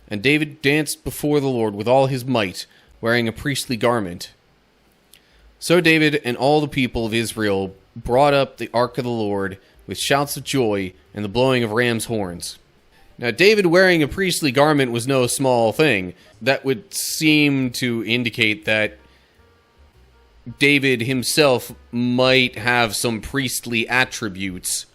And David danced before the Lord with all his might, wearing a priestly garment. So David and all the people of Israel brought up the ark of the Lord with shouts of joy and the blowing of ram's horns. Now, David wearing a priestly garment was no small thing. That would seem to indicate that David himself might have some priestly attributes.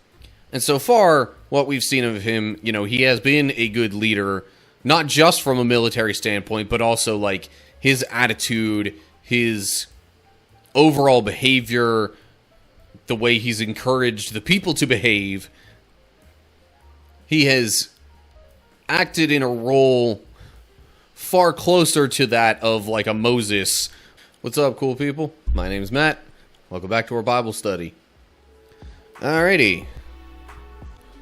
And so far, what we've seen of him, he has been a good leader, not just from a military standpoint, but also, like, his attitude, his overall behavior, the way he's encouraged the people to behave. He has acted in a role far closer to that of, like, a Moses. What's up, cool people? My name's Matt. Welcome back to our Bible study. Alrighty.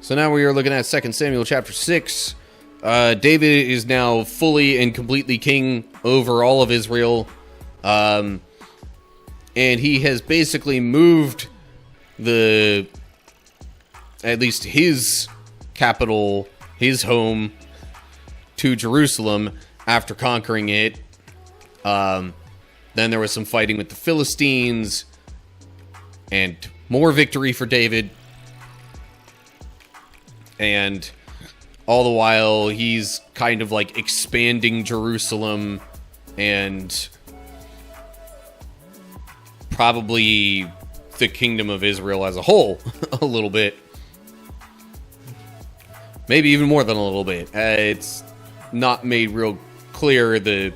So now we are looking at 2 Samuel chapter 6. David is now fully and completely king over all of Israel. And he has basically moved at least his capital, his home, to Jerusalem after conquering it. Then there was some fighting with the Philistines, and more victory for David. And all the while, he's kind of like expanding Jerusalem and probably the kingdom of Israel as a whole a little bit. Maybe even more than a little bit. It's not made real clear the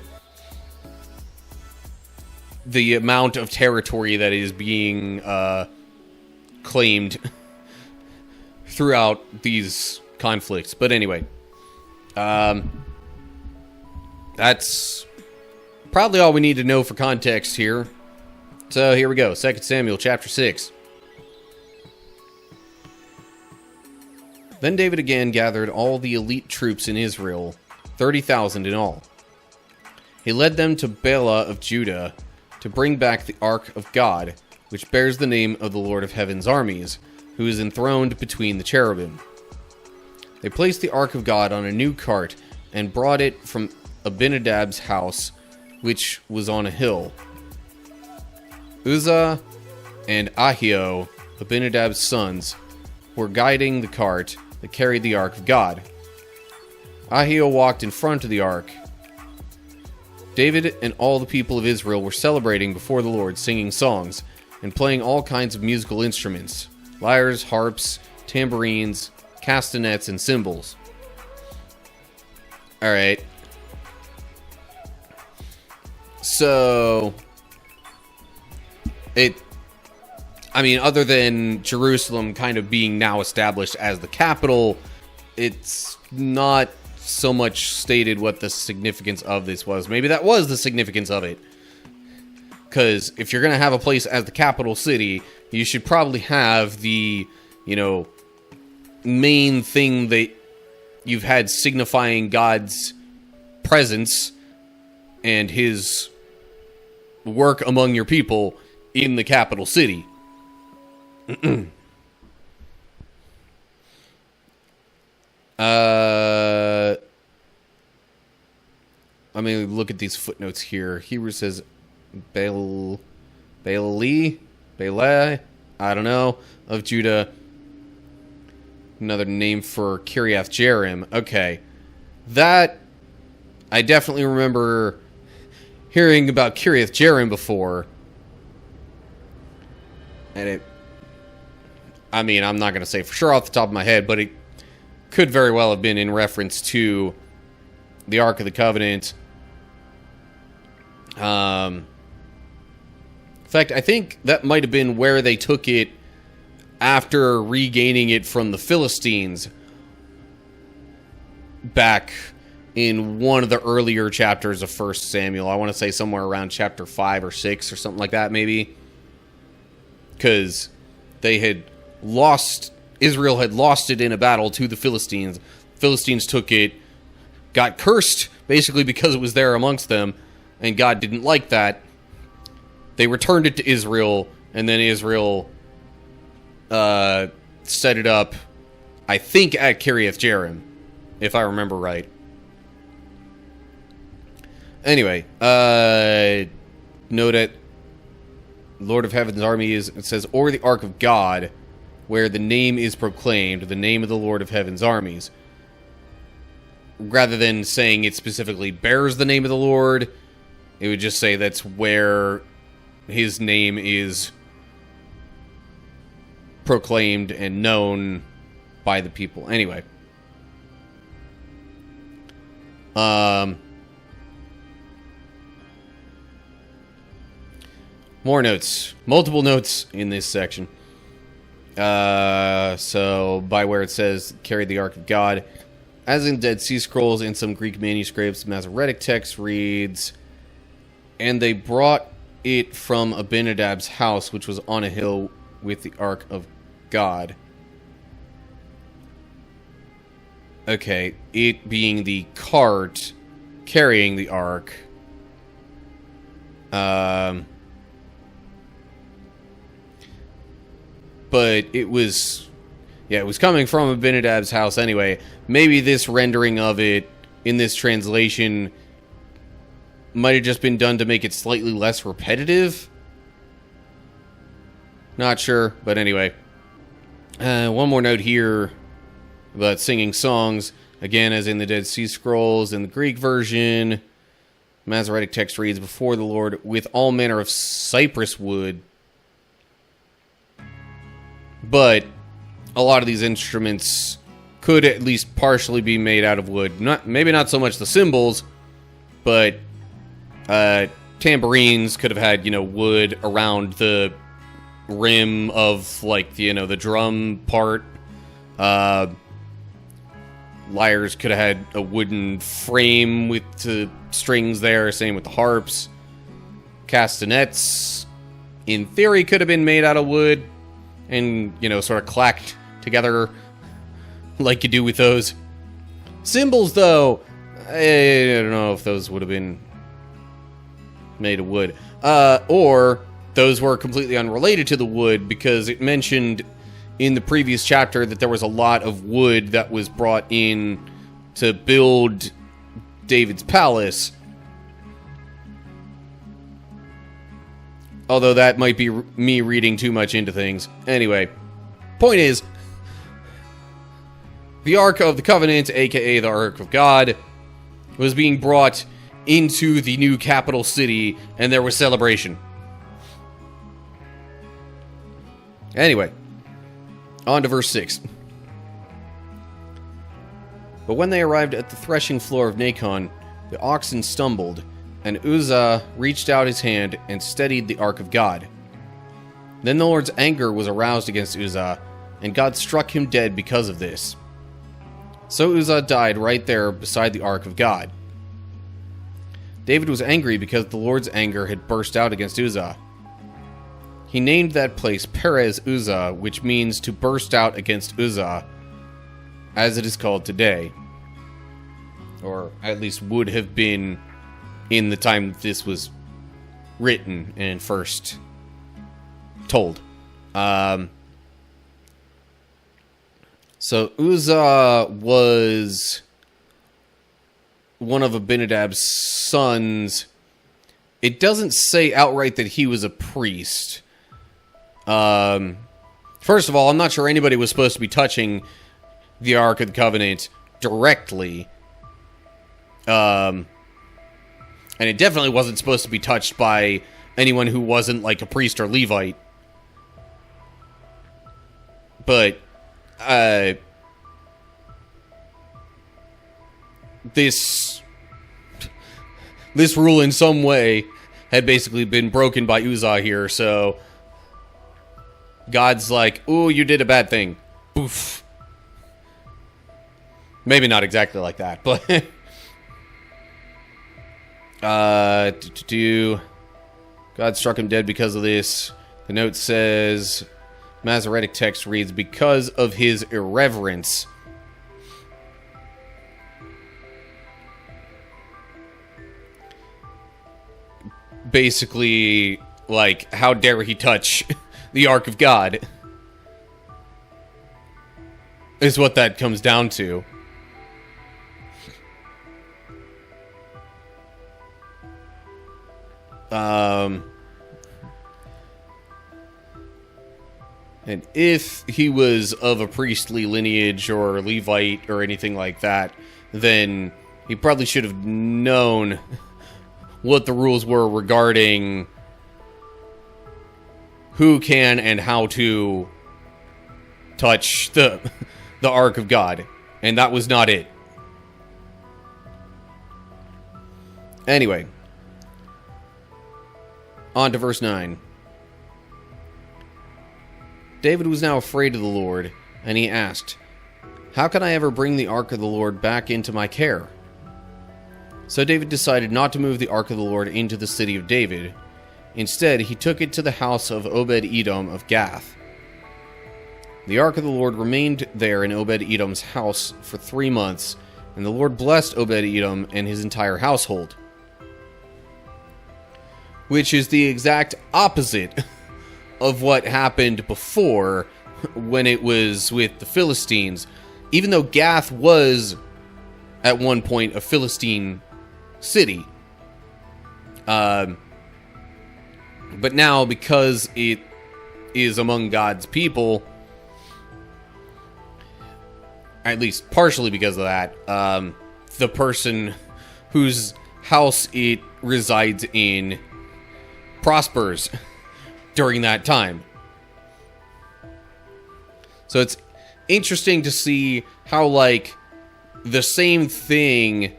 amount of territory that is being claimed throughout these conflicts. But anyway, that's probably all we need to know for context here. So here we go, 2 Samuel chapter 6. Then David again gathered all the elite troops in Israel, 30,000 in all. He led them to Bela of Judah to bring back the ark of God, which bears the name of the Lord of Heaven's armies, who is enthroned between the cherubim. They placed the ark of God on a new cart and brought it from Abinadab's house, which was on a hill. Uzzah and Ahio, Abinadab's sons, were guiding the cart that carried the ark of God. Ahio walked in front of the ark. David and all the people of Israel were celebrating before the Lord, singing songs and playing all kinds of musical instruments: lyres, harps, tambourines, castanets, and cymbals. Alright. So, other than Jerusalem kind of being now established as the capital, it's not so much stated what the significance of this was. Maybe that was the significance of it. Because if you're going to have a place as the capital city, you should probably have the, main thing that you've had signifying God's presence and his work among your people in the capital city. Look at these footnotes here. Hebrew says Baali, I don't know, of Judah. Another name for Kiriath Jearim. Okay. That, I definitely remember hearing about Kiriath Jearim before. And I'm not going to say for sure off the top of my head, but it could very well have been in reference to the Ark of the Covenant. In fact, I think that might have been where they took it after regaining it from the Philistines back in one of the earlier chapters of 1 Samuel. I want to say somewhere around chapter 5 or 6 or something like that, maybe. Because Israel had lost it in a battle to the Philistines. Philistines took it, got cursed, basically because it was there amongst them, and God didn't like that. They returned it to Israel, and then Israel set it up, I think, at Kiriath Jearim, if I remember right. Anyway, note that Lord of Heaven's army is, it says, or the Ark of God, where the name is proclaimed, the name of the Lord of Heaven's armies. Rather than saying it specifically bears the name of the Lord, it would just say that's where his name is proclaimed and known by the people. Anyway. More notes. Multiple notes in this section. So, by where it says, carried the Ark of God. As in Dead Sea Scrolls and some Greek manuscripts, Masoretic text reads, and they brought it from Abinadab's house, which was on a hill with the Ark of God. Okay, it being the cart carrying the Ark. But it was... yeah, it was coming from Abinadab's house anyway. Maybe this rendering of it in this translation might have just been done to make it slightly less repetitive. Not sure, but anyway. One more note here about singing songs. Again, as in the Dead Sea Scrolls, in the Greek version, Masoretic text reads, before the Lord with all manner of cypress wood. But a lot of these instruments could at least partially be made out of wood. Maybe not so much the cymbals, but tambourines could have had, wood around the rim of, like, the drum part. Lyres could have had a wooden frame with the strings there, same with the harps. Castanets, in theory, could have been made out of wood and, sort of clacked together like you do with those. Cymbals, though, I don't know if those would have been made of wood. Or those were completely unrelated to the wood, because it mentioned in the previous chapter that there was a lot of wood that was brought in to build David's palace. Although that might be me reading too much into things. Anyway, point is, the Ark of the Covenant, aka the Ark of God, was being brought into the new capital city, and there was celebration. Anyway, on to verse 6. But when they arrived at the threshing floor of Nacon, the oxen stumbled, and Uzzah reached out his hand and steadied the Ark of God. Then the Lord's anger was aroused against Uzzah, and God struck him dead because of this. So Uzzah died right there beside the Ark of God. David was angry because the Lord's anger had burst out against Uzzah. He named that place Perez Uzzah, which means to burst out against Uzzah, as it is called today. Or at least would have been in the time that this was written and first told. So Uzzah was one of Abinadab's sons. It doesn't say outright that he was a priest. First of all, I'm not sure anybody was supposed to be touching the Ark of the Covenant directly. And it definitely wasn't supposed to be touched by anyone who wasn't like a priest or Levite. But, this rule in some way had basically been broken by Uzzah here, so God's like, ooh, you did a bad thing. Boof. Maybe not exactly like that, but God struck him dead because of this. The note says, Masoretic text reads, because of his irreverence. Basically, like, how dare he touch the Ark of God, is what that comes down to. And if he was of a priestly lineage or Levite or anything like that, then he probably should have known what the rules were regarding who can and how to touch the Ark of God. And that was not it. Anyway, on to verse 9. David was now afraid of the Lord, and he asked, "How can I ever bring the Ark of the Lord back into my care?" So David decided not to move the Ark of the Lord into the city of David. Instead, he took it to the house of Obed-Edom of Gath. The Ark of the Lord remained there in Obed-Edom's house for 3 months, and the Lord blessed Obed-Edom and his entire household. Which is the exact opposite of what happened before when it was with the Philistines. Even though Gath was, at one point, a Philistine city. But now, because it is among God's people, at least partially because of that, the person whose house it resides in prospers during that time. So it's interesting to see how, like, the same thing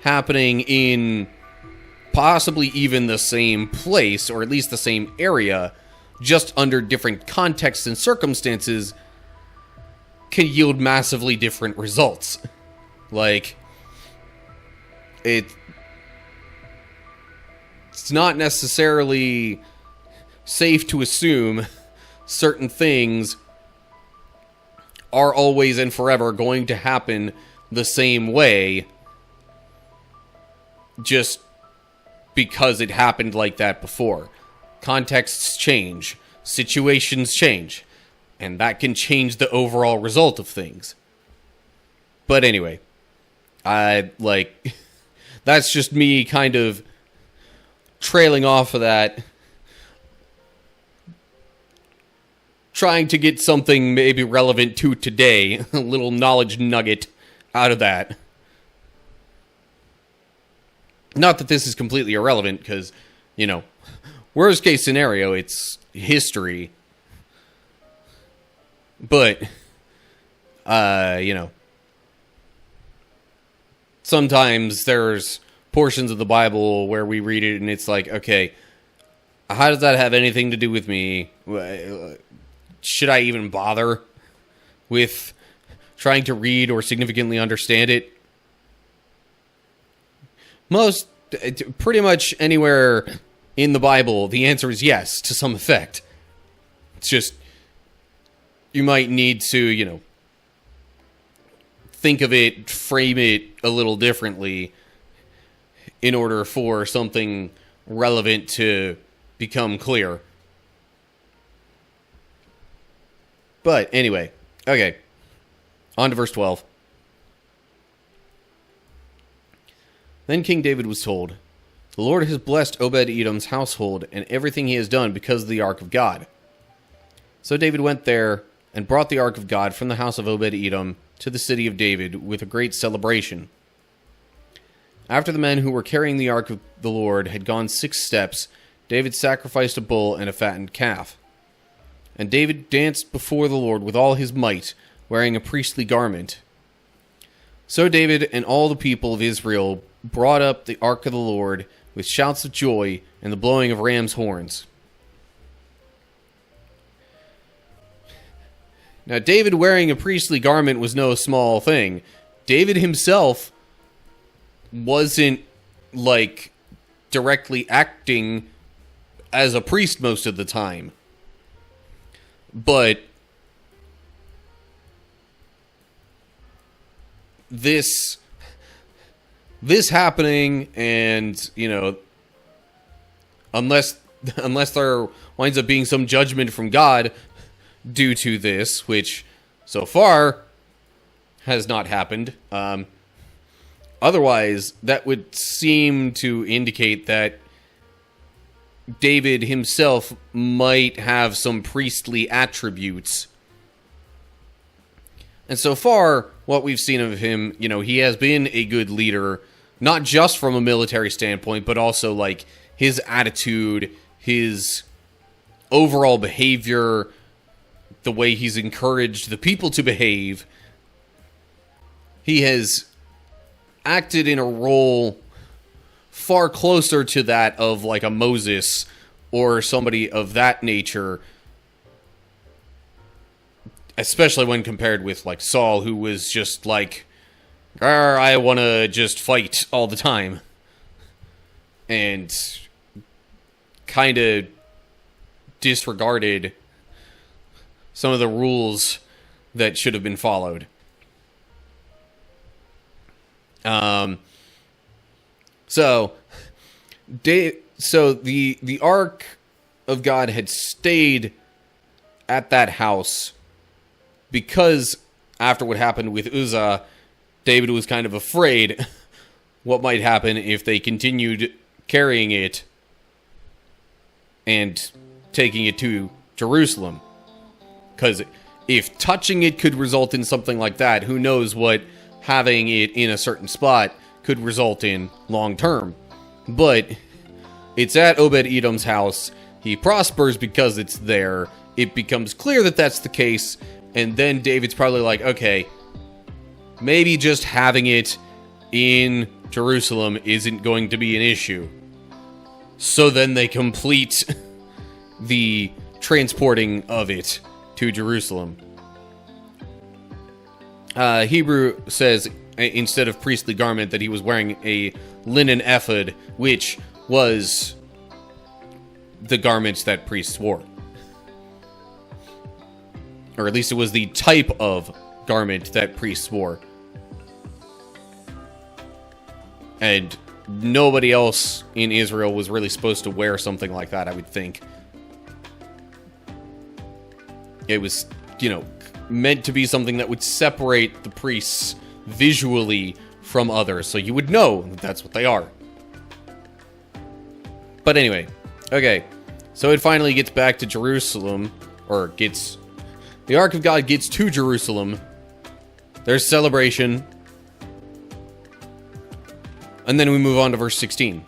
happening in possibly even the same place, or at least the same area, just under different contexts and circumstances, can yield massively different results. Like, it's not necessarily safe to assume certain things are always and forever going to happen the same way just because it happened like that before. Contexts change, situations change, and that can change the overall result of things. But anyway, that's just me kind of trailing off of that, trying to get something maybe relevant to today, a little knowledge nugget out of that. Not that this is completely irrelevant, because, worst case scenario, it's history. But, sometimes there's portions of the Bible where we read it and it's like, okay, how does that have anything to do with me? Should I even bother with trying to read or significantly understand it? Pretty much anywhere in the Bible, the answer is yes, to some effect. It's just, you might need to, think of it, frame it a little differently in order for something relevant to become clear. But anyway, okay, on to verse 12. Then King David was told, "The Lord has blessed Obed-Edom's household and everything he has done because of the Ark of God." So David went there and brought the Ark of God from the house of Obed-Edom to the city of David with a great celebration. After the men who were carrying the Ark of the Lord had gone 6 steps, David sacrificed a bull and a fattened calf. And David danced before the Lord with all his might, wearing a priestly garment. So David and all the people of Israel brought up the Ark of the Lord with shouts of joy and the blowing of ram's horns. Now, David wearing a priestly garment was no small thing. David himself wasn't, directly acting as a priest most of the time. But this happening, and, unless there winds up being some judgment from God due to this, which so far has not happened. Otherwise, that would seem to indicate that David himself might have some priestly attributes. And so far, what we've seen of him, he has been a good leader, not just from a military standpoint, but also, like, his attitude, his overall behavior, the way he's encouraged the people to behave. He has acted in a role far closer to that of, like, a Moses or somebody of that nature, especially when compared with, like, Saul, who was just like, I want to just fight all the time, and kind of disregarded some of the rules that should have been followed. So the Ark of God had stayed at that house because after what happened with Uzzah, David was kind of afraid what might happen if they continued carrying it and taking it to Jerusalem. Because if touching it could result in something like that, who knows what having it in a certain spot could result in long term. But it's at Obed-Edom's house. He prospers because it's there. It becomes clear that that's the case. And then David's probably like, okay, maybe just having it in Jerusalem isn't going to be an issue. So then they complete the transporting of it to Jerusalem. Hebrew says, instead of priestly garment, that he was wearing a linen ephod, which was the garments that priests wore. Or at least it was the type of garment that priests wore. And nobody else in Israel was really supposed to wear something like that, I would think. It was, meant to be something that would separate the priests visually from others, so you would know that that's what they are. But anyway, okay, so it finally gets back to Jerusalem, the Ark of God gets to Jerusalem. There's celebration. And then we move on to verse 16.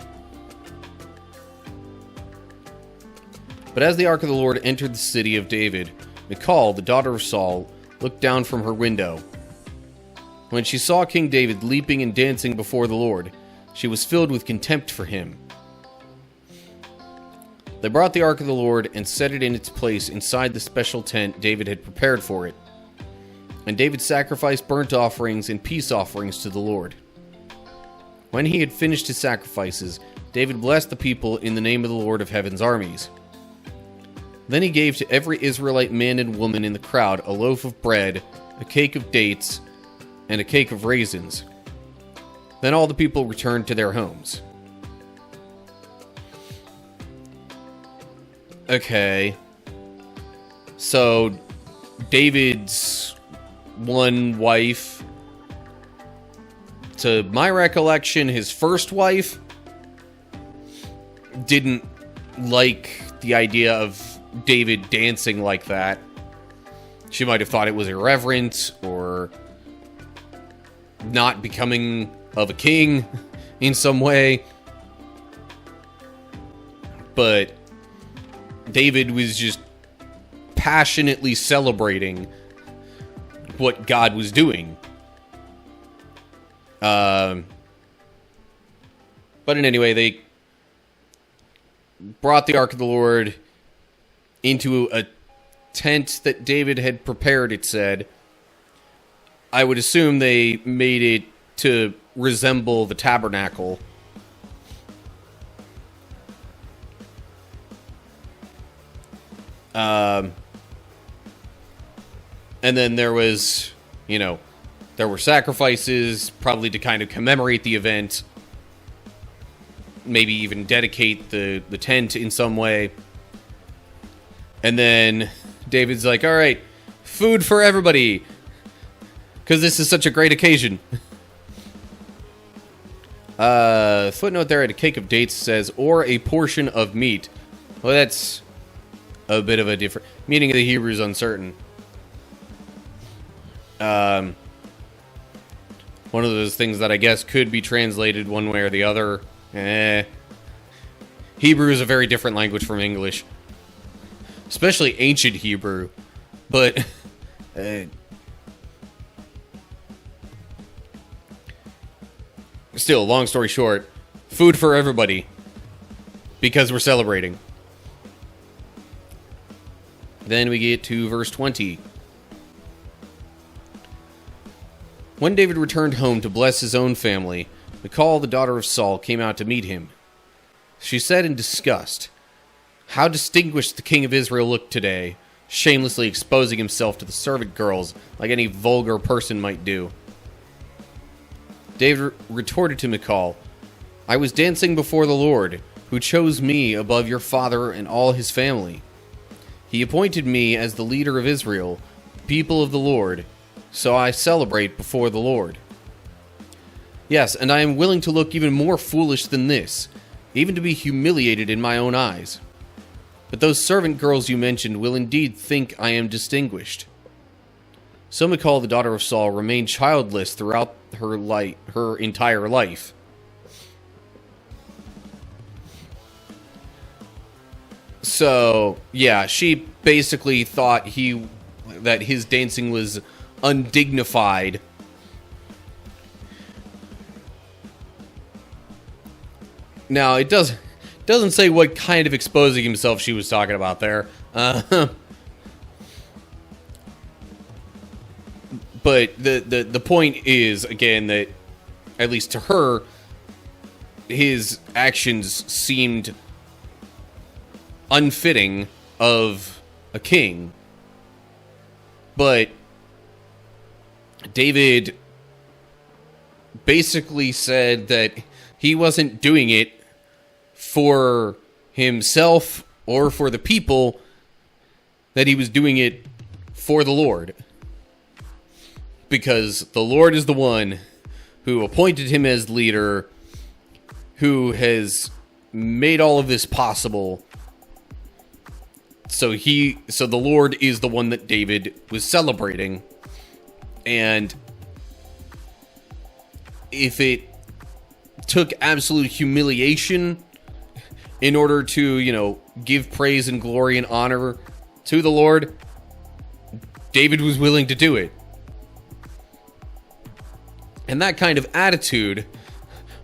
But as the Ark of the Lord entered the city of David, Michal, the daughter of Saul, looked down from her window. When she saw King David leaping and dancing before the Lord, she was filled with contempt for him. They brought the Ark of the Lord and set it in its place inside the special tent David had prepared for it. And David sacrificed burnt offerings and peace offerings to the Lord. When he had finished his sacrifices, David blessed the people in the name of the Lord of Heaven's armies. Then he gave to every Israelite man and woman in the crowd a loaf of bread, a cake of dates, and a cake of raisins. Then all the people returned to their homes. Okay. So, David's one wife, to my recollection, his first wife, didn't like the idea of David dancing like that. She might have thought it was irreverent or not becoming of a king in some way. But David was just passionately celebrating what God was doing. But in any way, they brought the Ark of the Lord into a tent that David had prepared, it said. I would assume they made it to resemble the tabernacle. And then there was, there were sacrifices, probably to kind of commemorate the event. Maybe even dedicate the tent in some way. And then David's like, all right, food for everybody, because this is such a great occasion. Footnote there at a cake of dates says, or a portion of meat, Well, that's a bit of a different... Meaning of the Hebrew is uncertain. One of those things that I guess could be translated one way or the other. Hebrew is a very different language from English. Especially ancient Hebrew. But... still, long story short, food for everybody. Because we're celebrating. Then we get to verse 20. When David returned home to bless his own family, Michal, the daughter of Saul, came out to meet him. She said in disgust, "How distinguished the king of Israel looked today, shamelessly exposing himself to the servant girls like any vulgar person might do." David retorted to Michal, "I was dancing before the Lord, who chose me above your father and all his family. He appointed me as the leader of Israel, people of the Lord, so I celebrate before the Lord. Yes, and I am willing to look even more foolish than this, even to be humiliated in my own eyes. But those servant girls you mentioned will indeed think I am distinguished." So Michal, the daughter of Saul, remained childless throughout her entire life. So, yeah, she basically thought that his dancing was undignified. Now, it doesn't say what kind of exposing himself she was talking about there. But the point is, again, that, at least to her, his actions seemed unfitting of a king. But David basically said that he wasn't doing it for himself or for the people, that he was doing it for the Lord. Because the Lord is the one who appointed him as leader, who has made all of this possible. So the Lord is the one that David was celebrating. And if it took absolute humiliation in order to, give praise and glory and honor to the Lord, David was willing to do it. And that kind of attitude,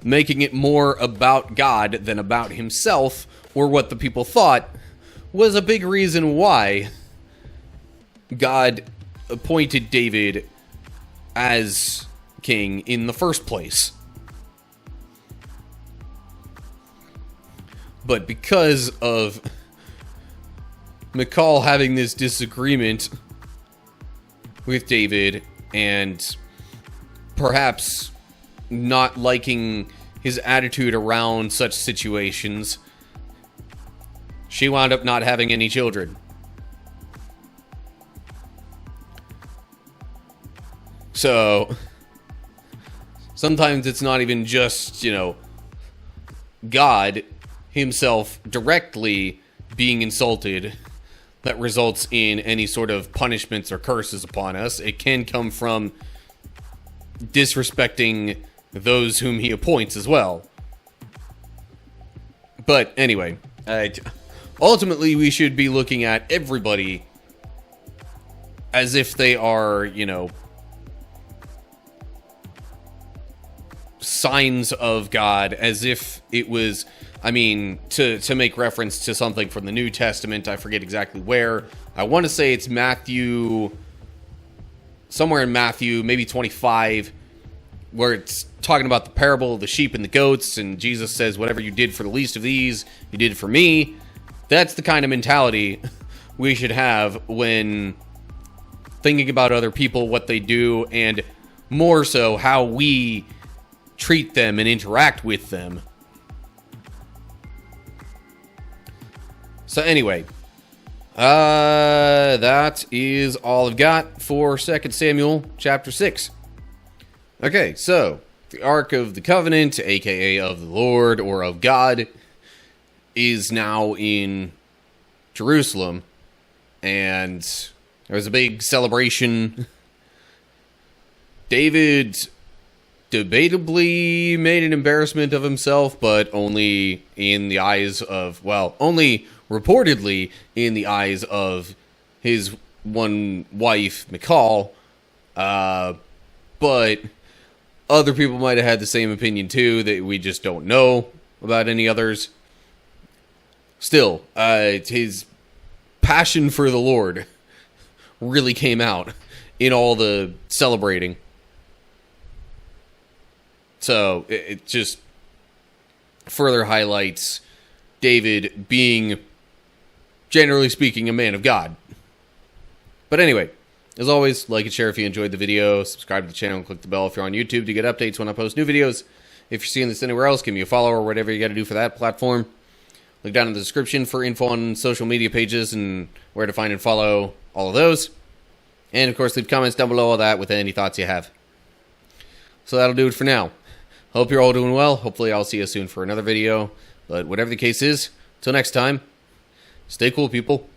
making it more about God than about himself, or what the people thought, was a big reason why God appointed David as king in the first place. But because of Michal having this disagreement with David, and perhaps not liking his attitude around such situations, she wound up not having any children. So, sometimes it's not even just, God himself directly being insulted that results in any sort of punishments or curses upon us. It can come from disrespecting those whom he appoints as well. But anyway, ultimately we should be looking at everybody as if they are, signs of God, as if it was, to make reference to something from the New Testament, I forget exactly where. I want to say it's Matthew, somewhere in Matthew, maybe 25, where it's talking about the parable of the sheep and the goats, and Jesus says, "Whatever you did for the least of these, you did for me." That's the kind of mentality we should have when thinking about other people, what they do, and more so how we treat them and interact with them. So anyway, that is all I've got for 2 Samuel chapter 6. Okay, so the Ark of the Covenant, aka of the Lord or of God, is now in Jerusalem, and there was a big celebration. David debatably made an embarrassment of himself, but only in the eyes of, well, only reportedly in the eyes of his one wife, Michal, but other people might have had the same opinion too, that we just don't know about any others. Still, his passion for the Lord really came out in all the celebrating. So, it just further highlights David being, generally speaking, a man of God. But anyway, as always, like and share if you enjoyed the video, subscribe to the channel, and click the bell if you're on YouTube to get updates when I post new videos. If you're seeing this anywhere else, give me a follow or whatever you got to do for that platform. Look down in the description for info on social media pages and where to find and follow all of those. And, of course, leave comments down below all that with any thoughts you have. So that'll do it for now. Hope you're all doing well. Hopefully I'll see you soon for another video. But whatever the case is, till next time, stay cool, people.